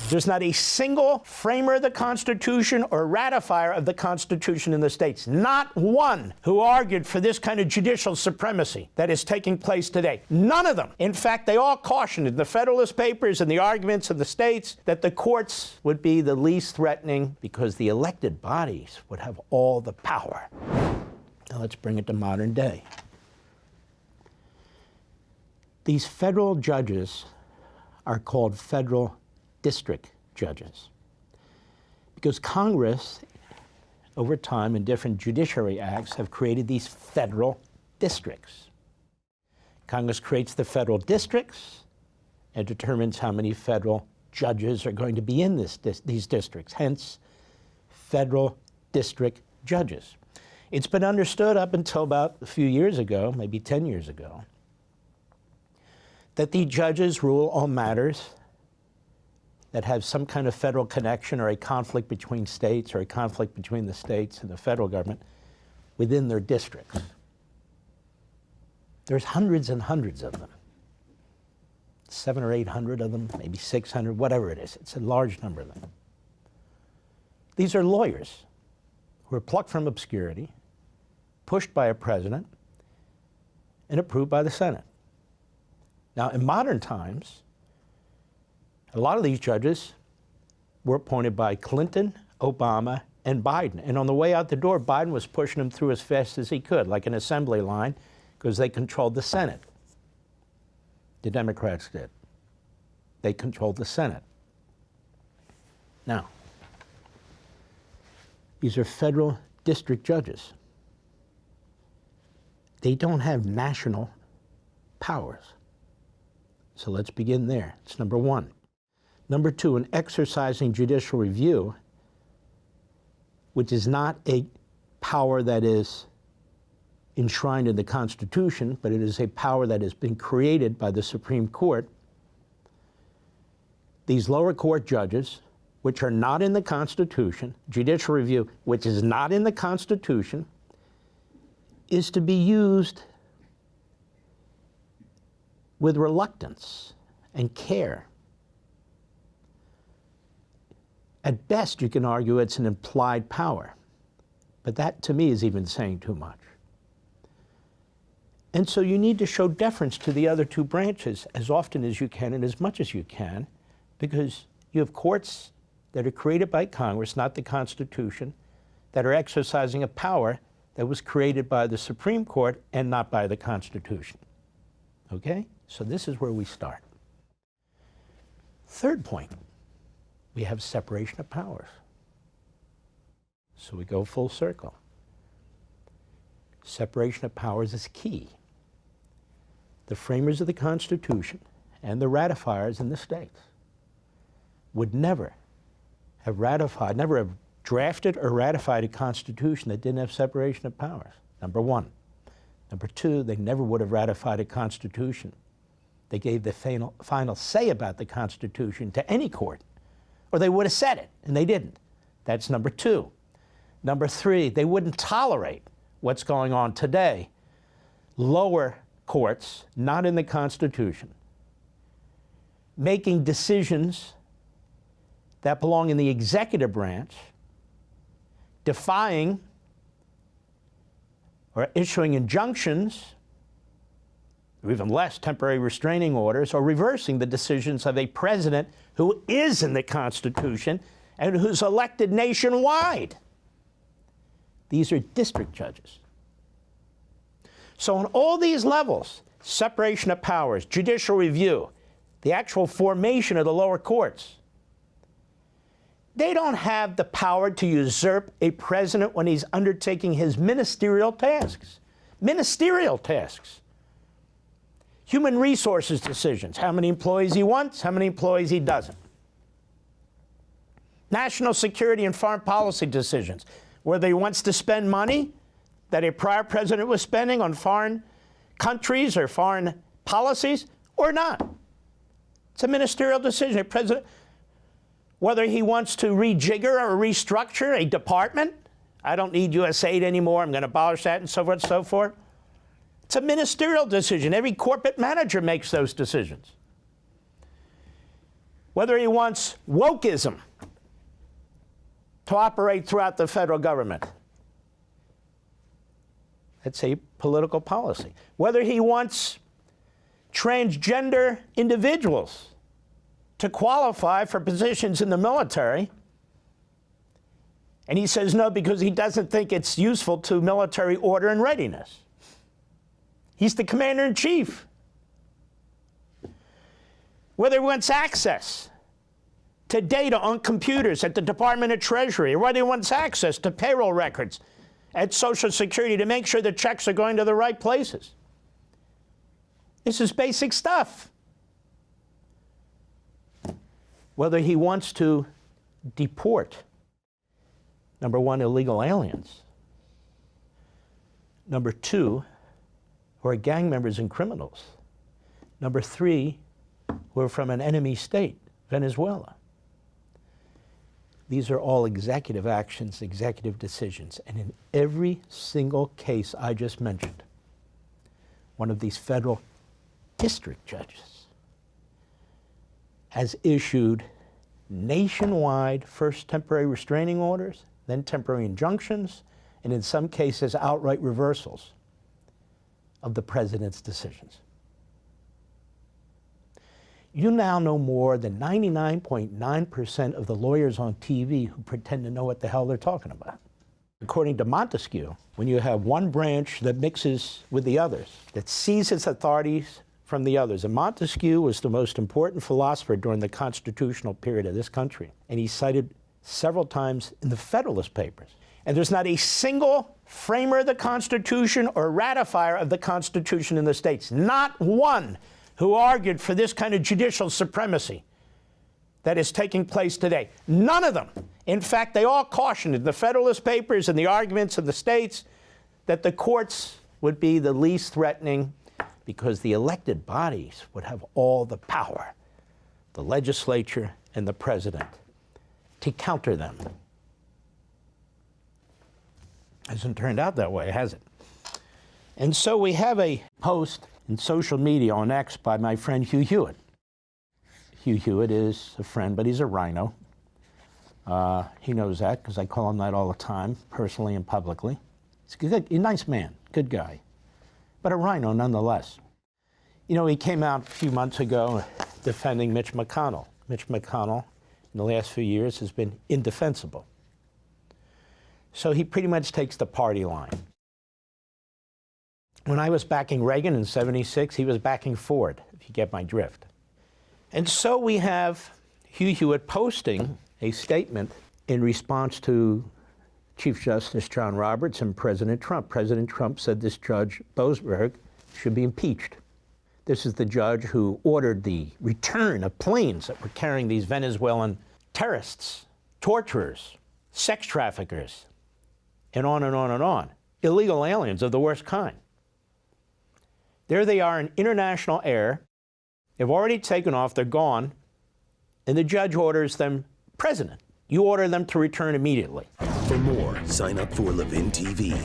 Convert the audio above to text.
There's not a single framer of the Constitution or ratifier of the Constitution in the states, not one, who argued for this kind of judicial supremacy that is taking place today. None of them. In fact, they all cautioned in the Federalist Papers and the arguments of the states that the courts would be the least threatening because the elected bodies would have all the power. Now let's bring it to modern day. These federal judges are called federal district judges because Congress, over time, in different judiciary acts, have created these federal districts. Congress creates the federal districts and determines how many federal judges are going to be in these districts, hence federal district judges. It's been understood up until about a few years ago, maybe 10 years ago, that the judges rule all matters that have some kind of federal connection or a conflict between states or a conflict between the states and the federal government within their districts. There's hundreds and hundreds of them. 700 or 800 of them, maybe 600, whatever it is. It's a large number of them. These are lawyers who are plucked from obscurity, pushed by a president, and approved by the Senate. Now, in modern times, a lot of these judges were appointed by Clinton, Obama, and Biden. And on the way out the door, Biden was pushing them through as fast as he could, like an assembly line, because they controlled the Senate. The Democrats did. They controlled the Senate. Now, these are federal district judges. They don't have national powers. So let's begin there. It's number one. Number two, in exercising judicial review, which is not a power that is enshrined in the Constitution, but it is a power that has been created by the Supreme Court, these lower court judges, which are not in the Constitution, judicial review, which is not in the Constitution, is to be used with reluctance and care. At best, you can argue it's an implied power, but that, to me, is even saying too much. And so you need to show deference to the other two branches as often as you can and as much as you can, because you have courts that are created by Congress, not the Constitution, that are exercising a power that was created by the Supreme Court and not by the Constitution. Okay? So this is where we start. Third point, we have separation of powers. So we go full circle. Separation of powers is key. The framers of the Constitution and the ratifiers in the states would never have ratified, never have drafted or ratified a Constitution that didn't have separation of powers, number one. Number two, they never would have ratified a Constitution. They gave the final say about the Constitution to any court, or they would have said it, and they didn't. That's number two. Number three, they wouldn't tolerate what's going on today. Lower courts, not in the Constitution, making decisions that belong in the executive branch, defying or issuing injunctions, or even less, temporary restraining orders, or reversing the decisions of a president who is in the Constitution and who's elected nationwide. These are district judges. So on all these levels, separation of powers, judicial review, the actual formation of the lower courts, they don't have the power to usurp a president when he's undertaking his ministerial tasks. Ministerial tasks. Human resources decisions, how many employees he wants, how many employees he doesn't. National security and foreign policy decisions, whether he wants to spend money that a prior president was spending on foreign countries or foreign policies or not. It's a ministerial decision. A president, whether he wants to rejigger or restructure a department, I don't need U.S. aid anymore, I'm going to abolish that, and so forth and so forth. It's a ministerial decision. Every corporate manager makes those decisions. whether he wants wokeism to operate throughout the federal government. That's a political policy. Whether he wants transgender individuals to qualify for positions in the military, and he says no because he doesn't think it's useful to military order and readiness. He's the commander-in-chief. Whether he wants access to data on computers at the Department of Treasury, or whether he wants access to payroll records at Social Security to make sure the checks are going to the right places. This is basic stuff. Whether he wants to deport, number one, illegal aliens. Number two, who are gang members and criminals. Number three, who are from an enemy state, Venezuela. These are all executive actions, executive decisions. And in every single case I just mentioned, one of these federal district judges has issued nationwide, first temporary restraining orders, then temporary injunctions, and in some cases outright reversals of the president's decisions. You now know more than 99.9% of the lawyers on TV who pretend to know what the hell they're talking about. According to Montesquieu, when you have one branch that mixes with the others, that seizes authorities from the others, and Montesquieu was the most important philosopher during the constitutional period of this country, and he's cited several times in the Federalist Papers. And there's not a single framer of the Constitution or ratifier of the Constitution in the states, not one, who argued for this kind of judicial supremacy that is taking place today. None of them. In fact, they all cautioned in the Federalist Papers and the arguments of the states that the courts would be the least threatening because the elected bodies would have all the power, the legislature and the president, to counter them. Hasn't turned out that way, has it? And so we have a post in social media on X by my friend Hugh Hewitt. Hugh Hewitt is a friend, but he's a rhino. He knows that because I call him that all the time, personally and publicly. He's a nice man, good guy, but a rhino nonetheless. You know, he came out a few months ago defending Mitch McConnell. Mitch McConnell, in the last few years, has been indefensible. So he pretty much takes the party line. When I was backing Reagan in '76, he was backing Ford, if you get my drift. And so we have Hugh Hewitt posting a statement in response to Chief Justice John Roberts and President Trump. President Trump said this Judge Boasberg should be impeached. This is the judge who ordered the return of planes that were carrying these Venezuelan terrorists, torturers, sex traffickers, and on and on and on. Illegal aliens of the worst kind. There they are in international air. They've already taken off, they're gone, and the judge orders them president. You order them to return immediately. For more, sign up for Levin TV.